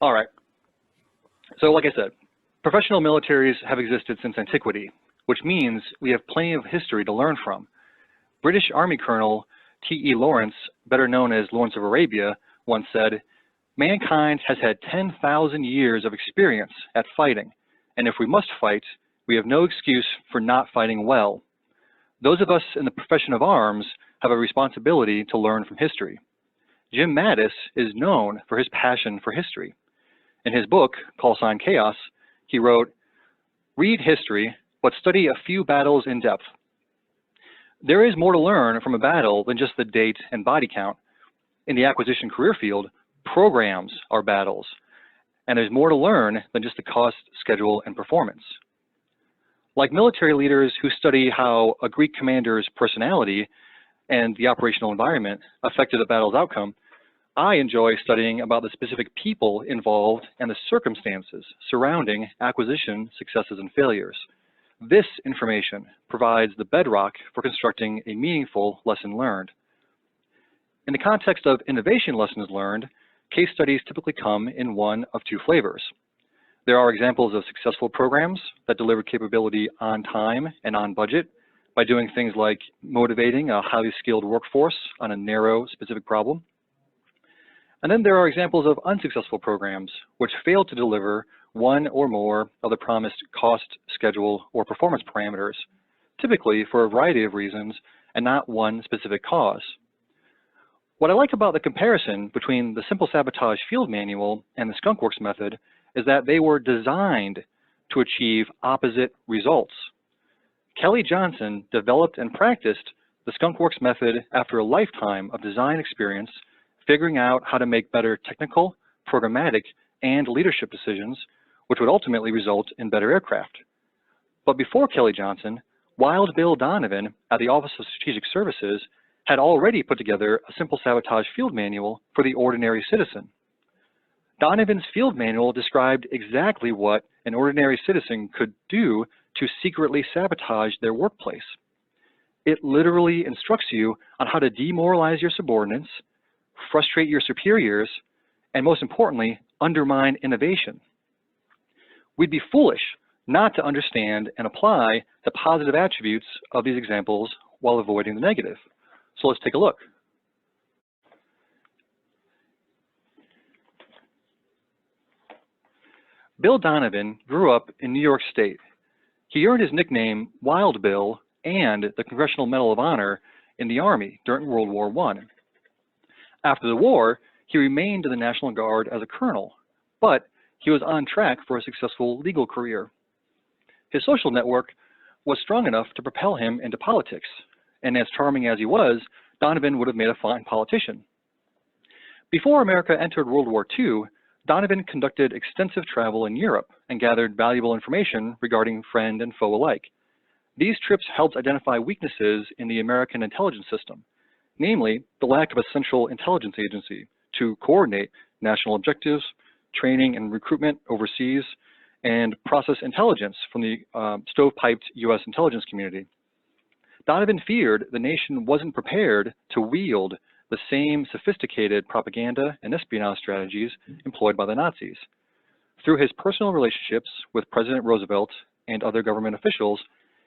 All right. So like I said, professional militaries have existed since antiquity, which means we have plenty of history to learn from. British Army Colonel T.E. Lawrence, better known as Lawrence of Arabia, once said, "Mankind has had 10,000 years of experience at fighting, and if we must fight, we have no excuse for not fighting well. Those of us in the profession of arms have a responsibility to learn from history." Jim Mattis is known for his passion for history. In his book, Call Sign Chaos, he wrote, "Read history, but study a few battles in depth. There is more to learn from a battle than just the date and body count. In the acquisition career field, programs are battles, and there's more to learn than just the cost, schedule, and performance." Like military leaders who study how a Greek commander's personality and the operational environment affected a battle's outcome, I enjoy studying about the specific people involved and the circumstances surrounding acquisition successes and failures. This information provides the bedrock for constructing a meaningful lesson learned. In the context of innovation lessons learned, case studies typically come in one of two flavors. There are examples of successful programs that deliver capability on time and on budget by doing things like motivating a highly skilled workforce on a narrow, specific problem. And then there are examples of unsuccessful programs which fail to deliver one or more of the promised cost, schedule, or performance parameters, typically for a variety of reasons and not one specific cause. What I like about the comparison between the Simple Sabotage Field Manual and the Skunkworks method is that they were designed to achieve opposite results. Kelly Johnson developed and practiced the Skunkworks method after a lifetime of design experience, figuring out how to make better technical, programmatic, and leadership decisions, which would ultimately result in better aircraft. But before Kelly Johnson, Wild Bill Donovan at the Office of Strategic Services had already put together a Simple Sabotage Field Manual for the ordinary citizen. Donovan's field manual described exactly what an ordinary citizen could do to secretly sabotage their workplace. It literally instructs you on how to demoralize your subordinates, frustrate your superiors, and most importantly, undermine innovation. We'd be foolish not to understand and apply the positive attributes of these examples while avoiding the negative. So let's take a look. Bill Donovan grew up in New York State. He earned his nickname Wild Bill and the Congressional Medal of Honor in the Army during World War I. After the war, he remained in the National Guard as a colonel, but he was on track for a successful legal career. His social network was strong enough to propel him into politics, and as charming as he was, Donovan would have made a fine politician. Before America entered World War II, Donovan conducted extensive travel in Europe and gathered valuable information regarding friend and foe alike. These trips helped identify weaknesses in the American intelligence system, namely the lack of a central intelligence agency to coordinate national objectives, training and recruitment overseas, and process intelligence from the stovepiped U.S. intelligence community. Donovan feared the nation wasn't prepared to wield the same sophisticated propaganda and espionage strategies employed by the Nazis. Through his personal relationships with President Roosevelt and other government officials,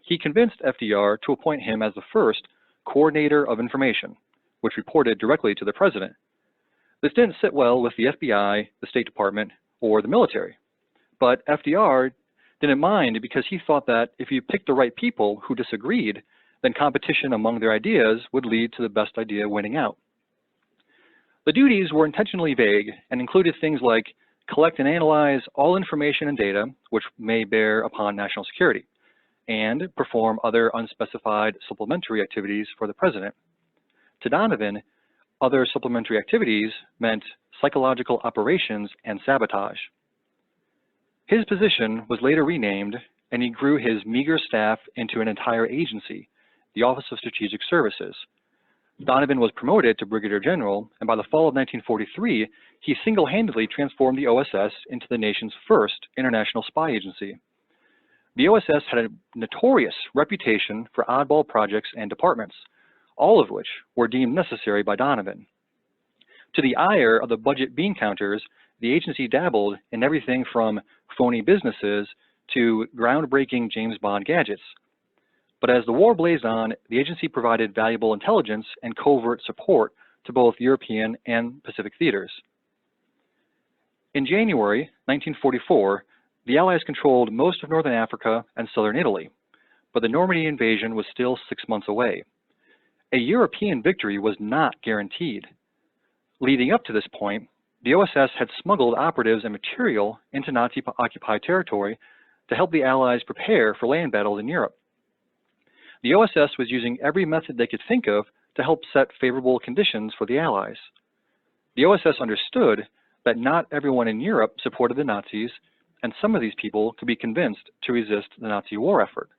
he convinced FDR to appoint him as the first coordinator of information, which reported directly to the president. This didn't sit well with the FBI, the State Department, or the military. But FDR didn't mind because he thought that if you picked the right people who disagreed, then competition among their ideas would lead to the best idea winning out. The duties were intentionally vague and included things like collect and analyze all information and data which may bear upon national security, and perform other unspecified supplementary activities for the president. To Donovan, other supplementary activities meant psychological operations and sabotage. His position was later renamed, and he grew his meager staff into an entire agency, the Office of Strategic Services. Donovan was promoted to Brigadier General, and by the fall of 1943, he single-handedly transformed the OSS into the nation's first international spy agency. The OSS had a notorious reputation for oddball projects and departments, all of which were deemed necessary by Donovan. To the ire of the budget bean counters, the agency dabbled in everything from phony businesses to groundbreaking James Bond gadgets. But as the war blazed on, the agency provided valuable intelligence and covert support to both European and Pacific theaters. In January 1944, the Allies controlled most of northern Africa and southern Italy, but the Normandy invasion was still 6 months away. A European victory was not guaranteed. Leading up to this point, the OSS had smuggled operatives and material into Nazi-occupied territory to help the Allies prepare for land battles in Europe. The OSS was using every method they could think of to help set favorable conditions for the Allies. The OSS understood that not everyone in Europe supported the Nazis, and some of these people could be convinced to resist the Nazi war effort.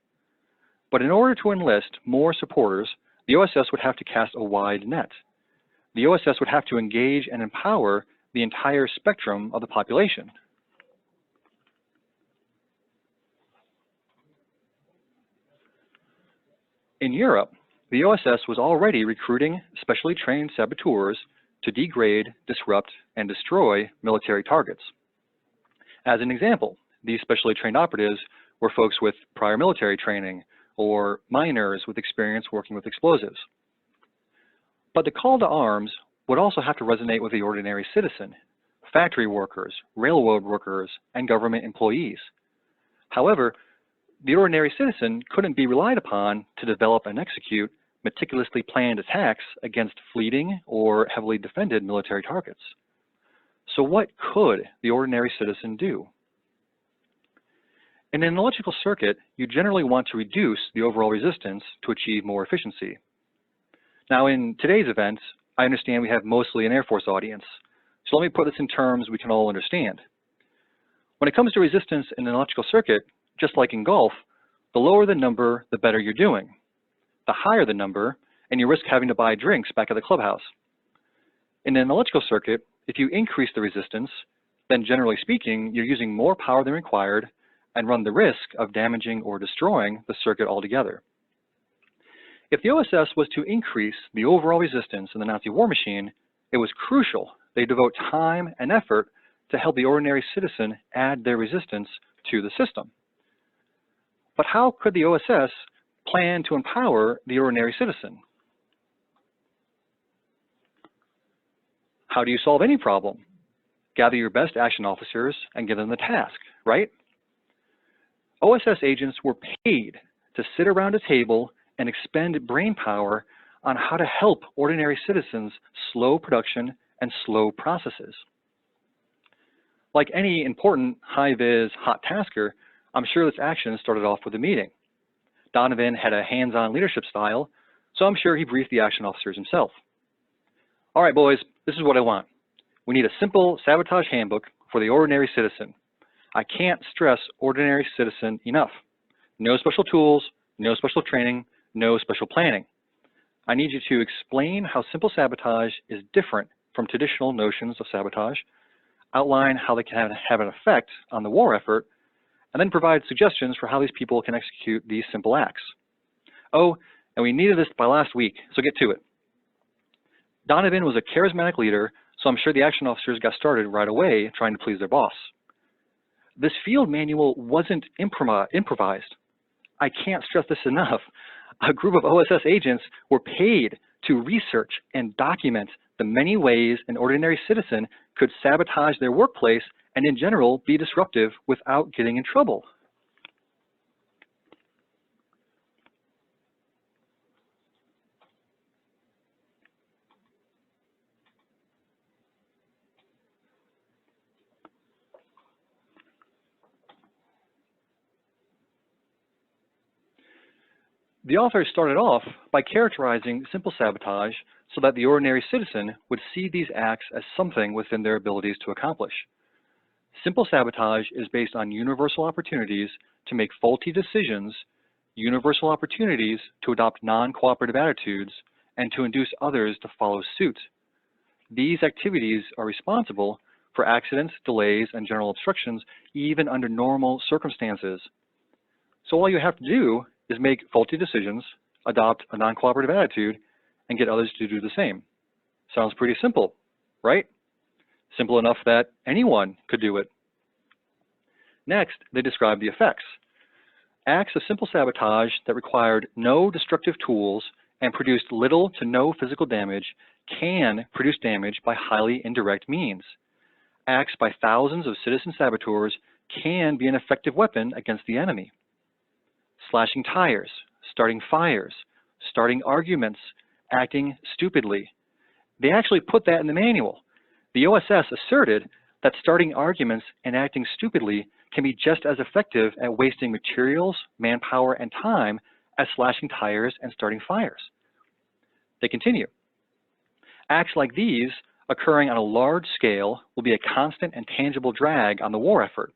But in order to enlist more supporters, the OSS would have to cast a wide net. The OSS would have to engage and empower the entire spectrum of the population. In Europe, the OSS was already recruiting specially trained saboteurs to degrade, disrupt, and destroy military targets. As an example, these specially trained operatives were folks with prior military training or miners with experience working with explosives. But the call to arms would also have to resonate with the ordinary citizen, factory workers, railroad workers, and government employees. However, the ordinary citizen couldn't be relied upon to develop and execute meticulously planned attacks against fleeting or heavily defended military targets. So what could the ordinary citizen do? In an electrical circuit, you generally want to reduce the overall resistance to achieve more efficiency. Now, in today's event, I understand we have mostly an Air Force audience, so let me put this in terms we can all understand. When it comes to resistance in an electrical circuit, just like in golf, the lower the number, the better you're doing. The higher the number, and you risk having to buy drinks back at the clubhouse. In an electrical circuit, if you increase the resistance, then generally speaking, you're using more power than required and run the risk of damaging or destroying the circuit altogether. If the OSS was to increase the overall resistance in the Nazi war machine, it was crucial they devote time and effort to help the ordinary citizen add their resistance to the system. But how could the OSS plan to empower the ordinary citizen? How do you solve any problem? Gather your best action officers and give them the task, right? OSS agents were paid to sit around a table and expend brain power on how to help ordinary citizens slow production and slow processes. Like any important high-vis hot tasker, I'm sure this action started off with a meeting. Donovan had a hands-on leadership style, so I'm sure he briefed the action officers himself. All right, boys, this is what I want. We need a simple sabotage handbook for the ordinary citizen. I can't stress ordinary citizen enough. No special tools, no special training, no special planning. I need you to explain how simple sabotage is different from traditional notions of sabotage, outline how they can have an effect on the war effort, and then provide suggestions for how these people can execute these simple acts. Oh, and we needed this by last week, so get to it. Donovan was a charismatic leader, so I'm sure the action officers got started right away trying to please their boss. This field manual wasn't improvised. I can't stress this enough. A group of OSS agents were paid to research and document the many ways an ordinary citizen could sabotage their workplace and in general be disruptive without getting in trouble. The author started off by characterizing simple sabotage so that the ordinary citizen would see these acts as something within their abilities to accomplish. Simple sabotage is based on universal opportunities to make faulty decisions, universal opportunities to adopt non-cooperative attitudes, and to induce others to follow suit. These activities are responsible for accidents, delays, and general obstructions even under normal circumstances. So all you have to do is make faulty decisions, adopt a non-cooperative attitude, and get others to do the same. Sounds pretty simple, right? simple enough that anyone could do it. Next, they describe the effects. Acts of simple sabotage that required no destructive tools and produced little to no physical damage can produce damage by highly indirect means. Acts by thousands of citizen saboteurs can be an effective weapon against the enemy. Slashing tires, starting fires, starting arguments, acting stupidly. They actually put that in the manual. The OSS asserted that starting arguments and acting stupidly can be just as effective at wasting materials, manpower, and time as slashing tires and starting fires. They continue. Acts like these, occurring on a large scale, will be a constant and tangible drag on the war effort,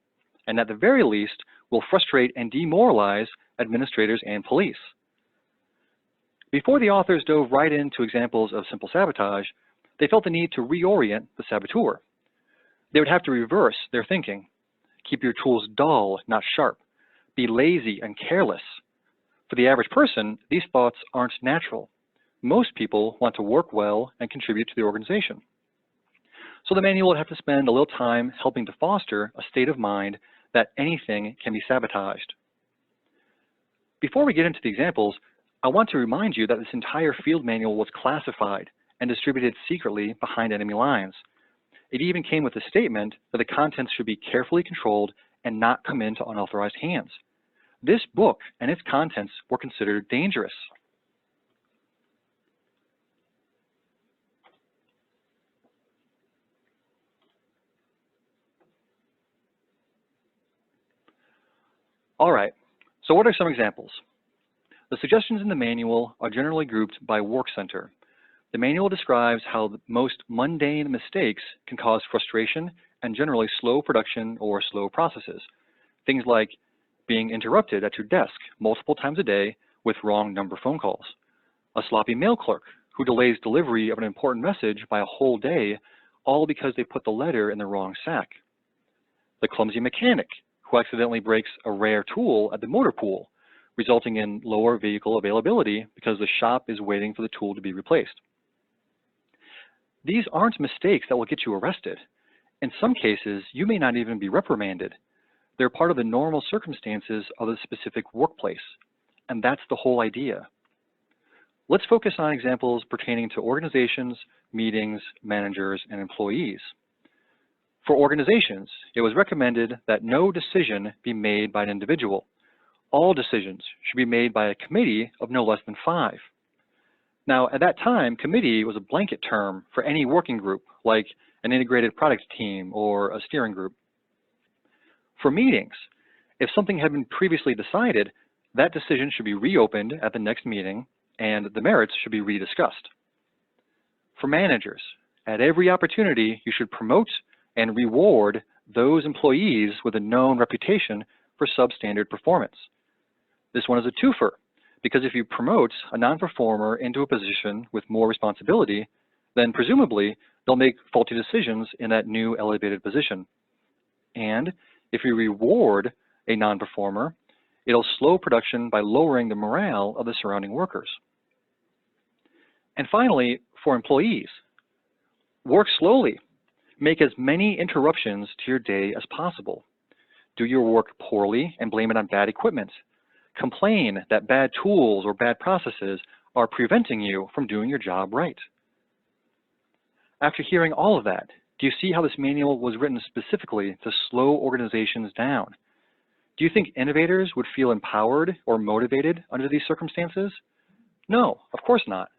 and at the very least will frustrate and demoralize administrators and police. Before the authors dove right into examples of simple sabotage, they felt the need to reorient the saboteur. They would have to reverse their thinking. Keep your tools dull, not sharp. Be lazy and careless. For the average person, these thoughts aren't natural. Most people want to work well and contribute to the organization. So the manual would have to spend a little time helping to foster a state of mind that anything can be sabotaged. Before we get into the examples, I want to remind you that this entire field manual was classified and distributed secretly behind enemy lines. It even came with a statement that the contents should be carefully controlled and not come into unauthorized hands. This book and its contents were considered dangerous. All right, so what are some examples? The suggestions in the manual are generally grouped by work center. The manual describes how the most mundane mistakes can cause frustration and generally slow production or slow processes. Things like being interrupted at your desk multiple times a day with wrong number phone calls, a sloppy mail clerk who delays delivery of an important message by a whole day, all because they put the letter in the wrong sack, the clumsy mechanic who accidentally breaks a rare tool at the motor pool, resulting in lower vehicle availability because the shop is waiting for the tool to be replaced. These aren't mistakes that will get you arrested. In some cases, you may not even be reprimanded. They're part of the normal circumstances of the specific workplace, and that's the whole idea. Let's focus on examples pertaining to organizations, meetings, managers, and employees. For organizations, it was recommended that no decision be made by an individual. All decisions should be made by a committee of no less than 5. Now, at that time, committee was a blanket term for any working group, like an integrated product team or a steering group. For meetings, if something had been previously decided, that decision should be reopened at the next meeting, and the merits should be rediscussed. For managers, at every opportunity, you should promote and reward those employees with a known reputation for substandard performance. This one is a twofer, because if you promote a non-performer into a position with more responsibility, then presumably they'll make faulty decisions in that new elevated position. And if you reward a non-performer, it'll slow production by lowering the morale of the surrounding workers. And finally, for employees, work slowly. Make as many interruptions to your day as possible. Do your work poorly and blame it on bad equipment. Complain that bad tools or bad processes are preventing you from doing your job right. After hearing all of that, do you see how this manual was written specifically to slow organizations down? Do you think innovators would feel empowered or motivated under these circumstances? No, of course not.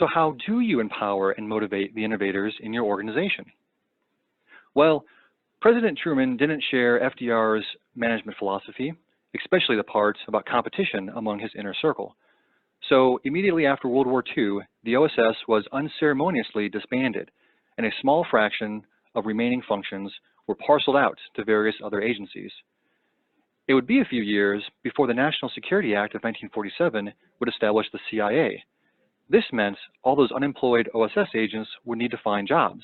So how do you empower and motivate the innovators in your organization? Well, President Truman didn't share FDR's management philosophy, especially the parts about competition among his inner circle. So immediately after World War II, the OSS was unceremoniously disbanded, and a small fraction of remaining functions were parceled out to various other agencies. It would be a few years before the National Security Act of 1947 would establish the CIA. This meant all those unemployed OSS agents would need to find jobs.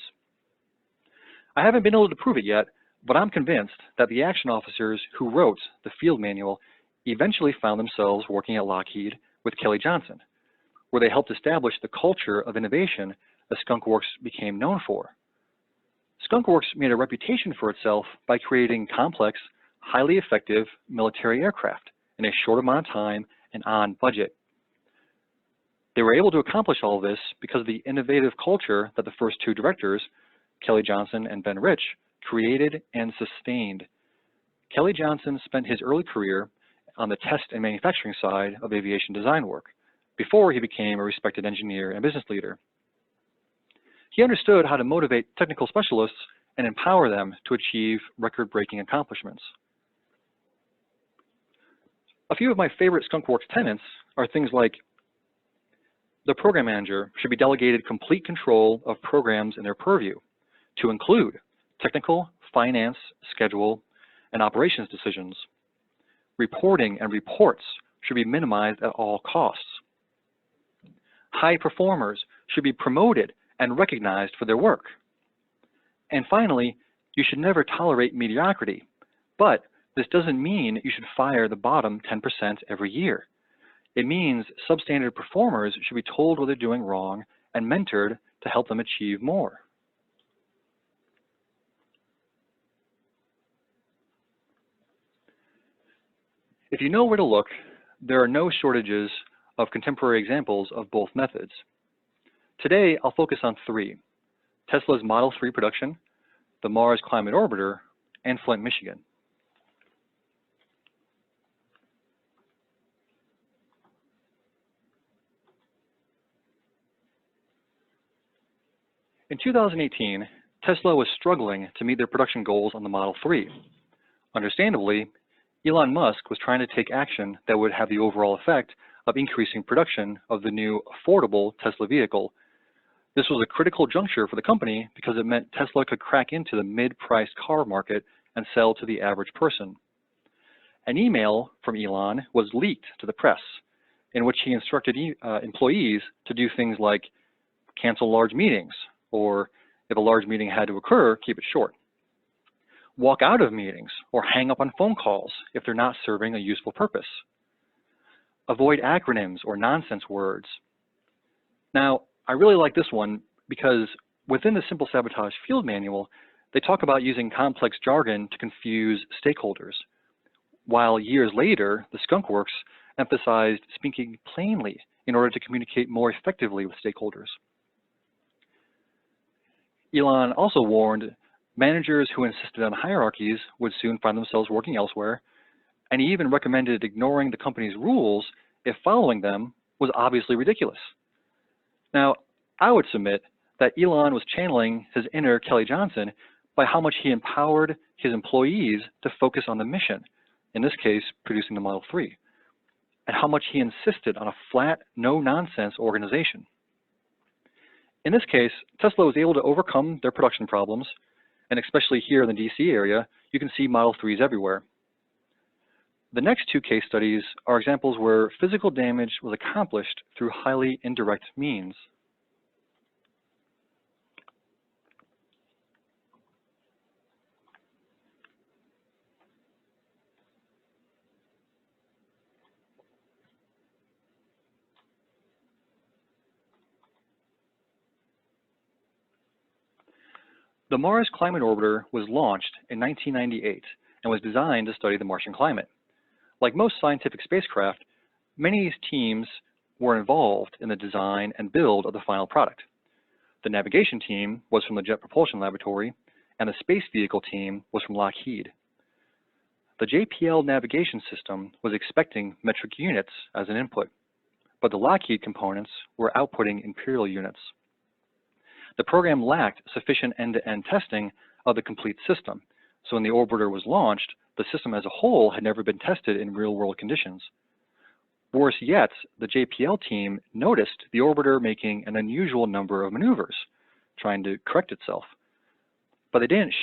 I haven't been able to prove it yet, But I'm convinced that the action officers who wrote the field manual eventually found themselves working at Lockheed with Kelly Johnson, where they helped establish the culture of innovation that Skunkworks became known for. Skunkworks made a reputation for itself by creating complex, highly effective military aircraft in a short amount of time and on budget. They were able to accomplish all of this because of the innovative culture that the first two directors, Kelly Johnson and Ben Rich, created and sustained. Kelly Johnson spent his early career on the test and manufacturing side of aviation design work before he became a respected engineer and business leader. He understood how to motivate technical specialists and empower them to achieve record-breaking accomplishments. A few of my favorite Skunkworks tenets are things like the program manager should be delegated complete control of programs in their purview to include technical, finance, schedule, and operations decisions. Reporting and reports should be minimized at all costs. High performers should be promoted and recognized for their work. And finally, you should never tolerate mediocrity, but this doesn't mean you should fire the bottom 10% every year. It means substandard performers should be told what they're doing wrong and mentored to help them achieve more. If you know where to look, there are no shortages of contemporary examples of both methods. Today, I'll focus on three: Tesla's Model 3 production, the Mars Climate Orbiter, and Flint, Michigan. In 2018, Tesla was struggling to meet their production goals on the Model 3. Understandably, Elon Musk was trying to take action that would have the overall effect of increasing production of the new affordable Tesla vehicle. This was a critical juncture for the company because it meant Tesla could crack into the mid-priced car market and sell to the average person. An email from Elon was leaked to the press in which he instructed employees to do things like cancel large meetings, or if a large meeting had to occur, keep it short. Walk out of meetings or hang up on phone calls if they're not serving a useful purpose. Avoid acronyms or nonsense words. Now, I really like this one because within the Simple Sabotage field manual, they talk about using complex jargon to confuse stakeholders, while years later, the Skunkworks emphasized speaking plainly in order to communicate more effectively with stakeholders. Elon also warned managers who insisted on hierarchies would soon find themselves working elsewhere, and he even recommended ignoring the company's rules if following them was obviously ridiculous. Now, I would submit that Elon was channeling his inner Kelly Johnson by how much he empowered his employees to focus on the mission, in this case, producing the Model 3, and how much he insisted on a flat, no-nonsense organization. In this case, Tesla was able to overcome their production problems, and especially here in the DC area, you can see Model 3s everywhere. The next two case studies are examples where physical damage was accomplished through highly indirect means. The Mars Climate Orbiter was launched in 1998 and was designed to study the Martian climate. Like most scientific spacecraft, many teams were involved in the design and build of the final product. The navigation team was from the Jet Propulsion Laboratory, and the space vehicle team was from Lockheed. The JPL navigation system was expecting metric units as an input, but the Lockheed components were outputting imperial units. The program lacked sufficient end-to-end testing of the complete system, so when the orbiter was launched, the system as a whole had never been tested in real-world conditions. Worse yet, the JPL team noticed the orbiter making an unusual number of maneuvers, trying to correct itself. But they didn't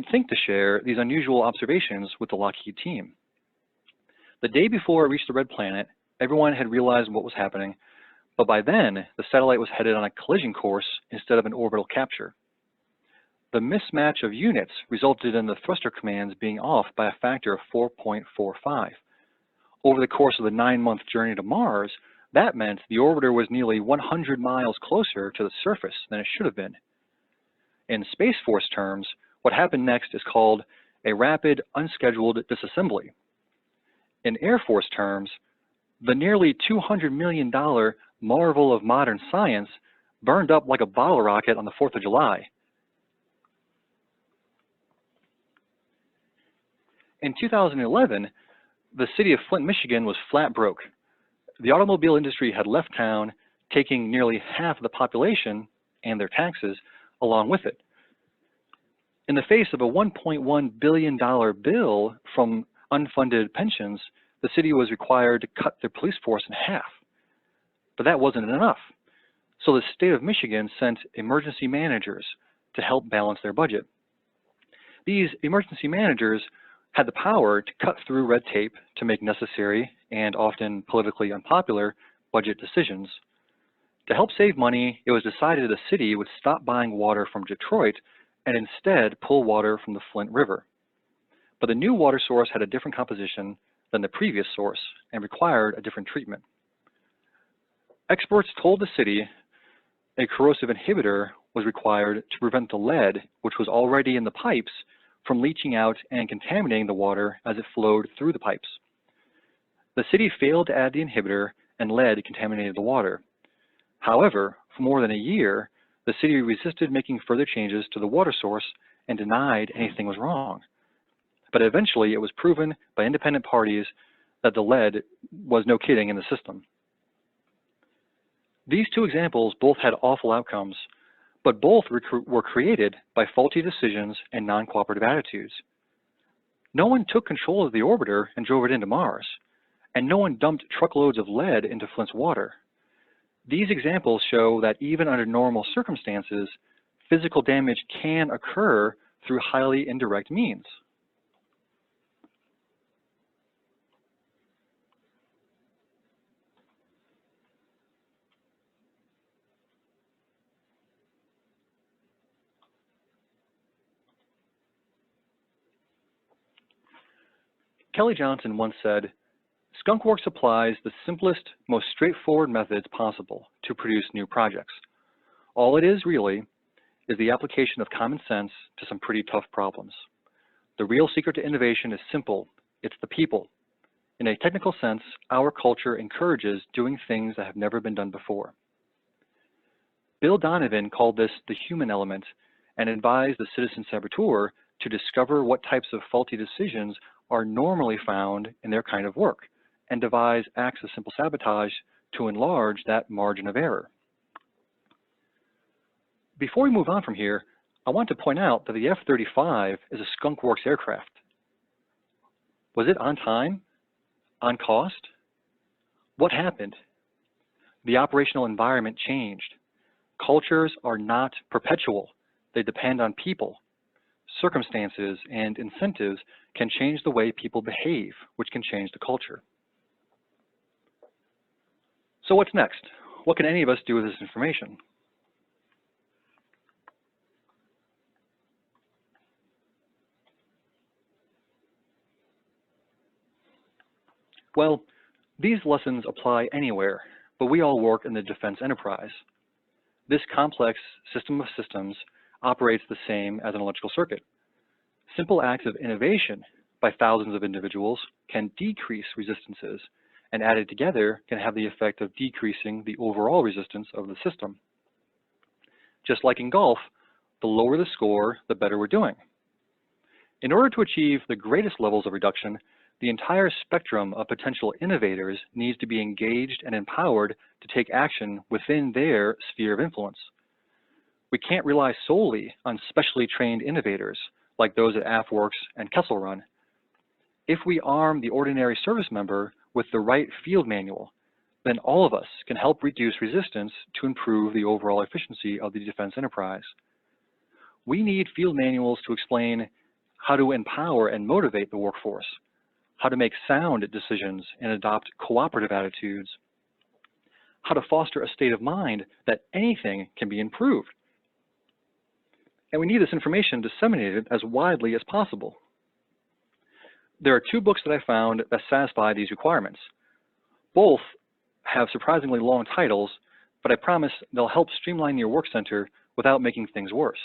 think to share these unusual observations with the Lockheed team. The day before it reached the red planet, everyone had realized what was happening, but by then, the satellite was headed on a collision course instead of an orbital capture. the mismatch of units resulted in the thruster commands being off by a factor of 4.45. Over the course of the 9-month journey to Mars, that meant the orbiter was nearly 100 miles closer to the surface than it should have been. In Space Force terms, what happened next is called a rapid, unscheduled disassembly. In Air Force terms, the nearly $200 million marvel of modern science burned up like a bottle rocket on the 4th of July. In 2011, the city of Flint, Michigan was flat broke. The automobile industry had left town, taking nearly half of the population and their taxes along with it. In the face of a $1.1 billion bill from unfunded pensions, the city was required to cut their police force in half. But that wasn't enough. So the state of Michigan sent emergency managers to help balance their budget. These emergency managers had the power to cut through red tape to make necessary and often politically unpopular budget decisions. To help save money, it was decided the city would stop buying water from Detroit and instead pull water from the Flint River. But the new water source had a different composition than the previous source and required a different treatment. Experts told the city a corrosive inhibitor was required to prevent the lead, which was already in the pipes, from leaching out and contaminating the water as it flowed through the pipes. The city failed to add the inhibitor and lead contaminated the water. However, for more than a year, the city resisted making further changes to the water source and denied anything was wrong. But eventually it was proven by independent parties that the lead was no kidding in the system. These two examples both had awful outcomes, but both were created by faulty decisions and non-cooperative attitudes. No one took control of the orbiter and drove it into Mars, and no one dumped truckloads of lead into Flint's water. These examples show that even under normal circumstances, physical damage can occur through highly indirect means. Kelly Johnson once said, "Skunkworks applies the simplest, most straightforward methods possible to produce new projects. All it is really is the application of common sense to some pretty tough problems. The real secret to innovation is simple. It's the people. In a technical sense, our culture encourages doing things that have never been done before." Bill Donovan called this the human element and advised the citizen saboteur to discover what types of faulty decisions are normally found in their kind of work and devise acts of simple sabotage to enlarge that margin of error. Before we move on from here, I want to point out that the F-35 is a Skunkworks aircraft. Was it on time? On cost? What happened? The operational environment changed. Cultures are not perpetual. They depend on people. Circumstances and incentives can change the way people behave, which can change the culture. So what's next? What can any of us do with this information? Well, these lessons apply anywhere, but we all work in the defense enterprise. This complex system of systems operates the same as an electrical circuit. Simple acts of innovation by thousands of individuals can decrease resistances, and added together can have the effect of decreasing the overall resistance of the system. Just like in golf, the lower the score, the better we're doing. In order to achieve the greatest levels of reduction, the entire spectrum of potential innovators needs to be engaged and empowered to take action within their sphere of influence. We can't rely solely on specially trained innovators like those at AFWorks and Kessel Run. If we arm the ordinary service member with the right field manual, then all of us can help reduce resistance to improve the overall efficiency of the defense enterprise. We need field manuals to explain how to empower and motivate the workforce, how to make sound decisions and adopt cooperative attitudes, how to foster a state of mind that anything can be improved. and we need this information disseminated as widely as possible. There are 2 books that I found that satisfy these requirements. Both have surprisingly long titles, but I promise they'll help streamline your work center without making things worse.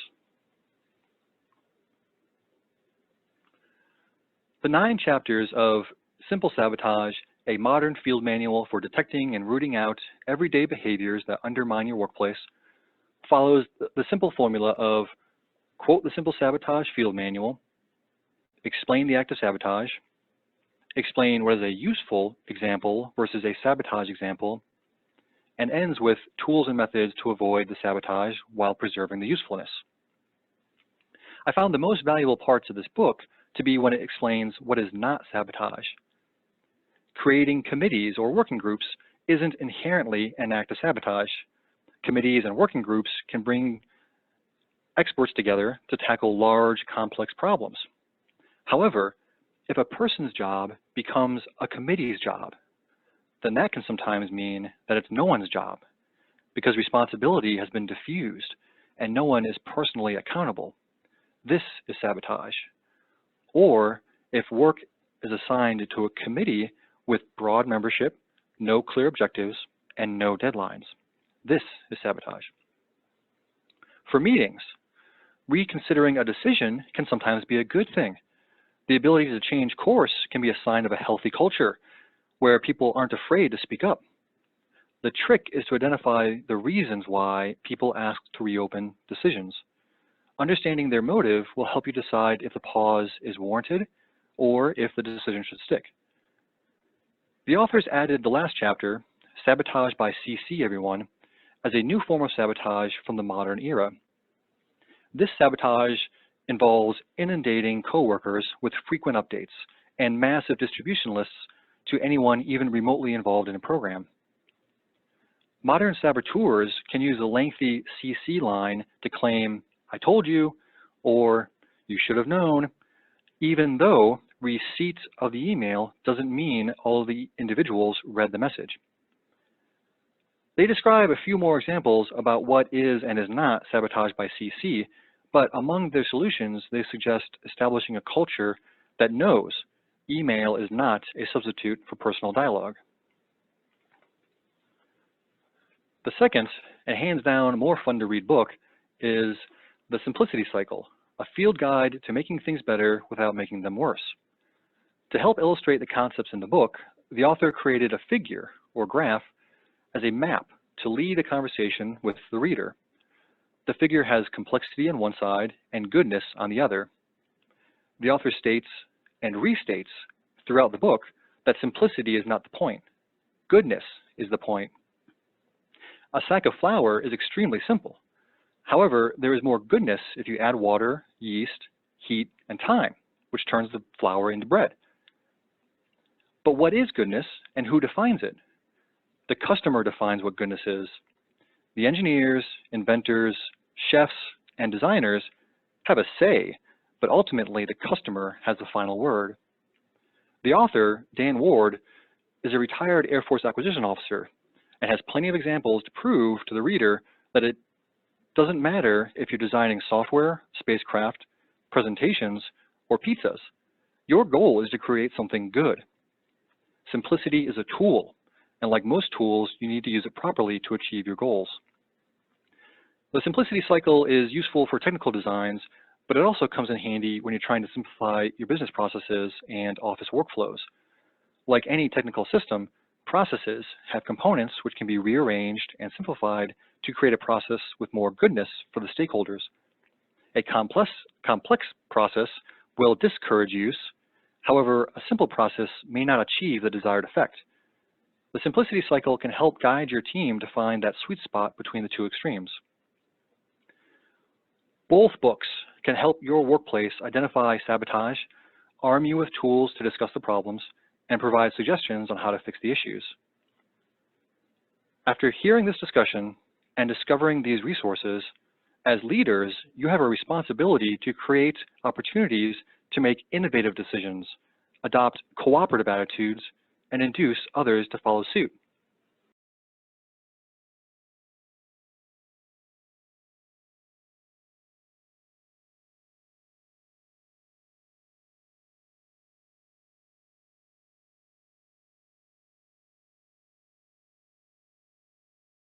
The 9 chapters of Simple Sabotage, a modern field manual for detecting and rooting out everyday behaviors that undermine your workplace, follows the simple formula of quote the Simple Sabotage field manual, explain the act of sabotage, explain what is a useful example versus a sabotage example, and ends with tools and methods to avoid the sabotage while preserving the usefulness. I found the most valuable parts of this book to be when it explains what is not sabotage. Creating committees or working groups isn't inherently an act of sabotage. Committees and working groups can bring experts together to tackle large, complex problems. However, if a person's job becomes a committee's job, then that can sometimes mean that it's no one's job because responsibility has been diffused and no one is personally accountable. This is sabotage. Or if work is assigned to a committee with broad membership, no clear objectives, and no deadlines. This is sabotage. For meetings, reconsidering a decision can sometimes be a good thing. The ability to change course can be a sign of a healthy culture where people aren't afraid to speak up. The trick is to identify the reasons why people ask to reopen decisions. Understanding their motive will help you decide if the pause is warranted or if the decision should stick. The authors added the last chapter, Sabotage by CC Everyone, as a new form of sabotage from the modern era. This sabotage involves inundating coworkers with frequent updates and massive distribution lists to anyone even remotely involved in a program. Modern saboteurs can use a lengthy CC line to claim, I told you, or you should have known, even though receipt of the email doesn't mean all of the individuals read the message. They describe a few more examples about what is and is not sabotage by CC, but among their solutions, they suggest establishing a culture that knows email is not a substitute for personal dialogue. The second, and hands down more fun to read book, is The Simplicity Cycle, a field guide to making things better without making them worse. To help illustrate the concepts in the book, the author created a figure or graph as a map to lead a conversation with the reader. The figure has complexity on one side and goodness on the other. The author states and restates throughout the book that simplicity is not the point. Goodness is the point. A sack of flour is extremely simple. However, there is more goodness if you add water, yeast, heat, and time, which turns the flour into bread. But what is goodness and who defines it? The customer defines what goodness is. The engineers, inventors, chefs, and designers have a say, but ultimately the customer has the final word. The author, Dan Ward, is a retired Air Force acquisition officer and has plenty of examples to prove to the reader that it doesn't matter if you're designing software, spacecraft, presentations, or pizzas. Your goal is to create something good. Simplicity is a tool, and like most tools, you need to use it properly to achieve your goals. The simplicity cycle is useful for technical designs, but it also comes in handy when you're trying to simplify your business processes and office workflows. Like any technical system, processes have components which can be rearranged and simplified to create a process with more goodness for the stakeholders. A complex process will discourage use. However, a simple process may not achieve the desired effect. The simplicity cycle can help guide your team to find that sweet spot between the two extremes. Both books can help your workplace identify sabotage, arm you with tools to discuss the problems, and provide suggestions on how to fix the issues. After hearing this discussion and discovering these resources, as leaders, you have a responsibility to create opportunities to make innovative decisions, adopt cooperative attitudes, and induce others to follow suit.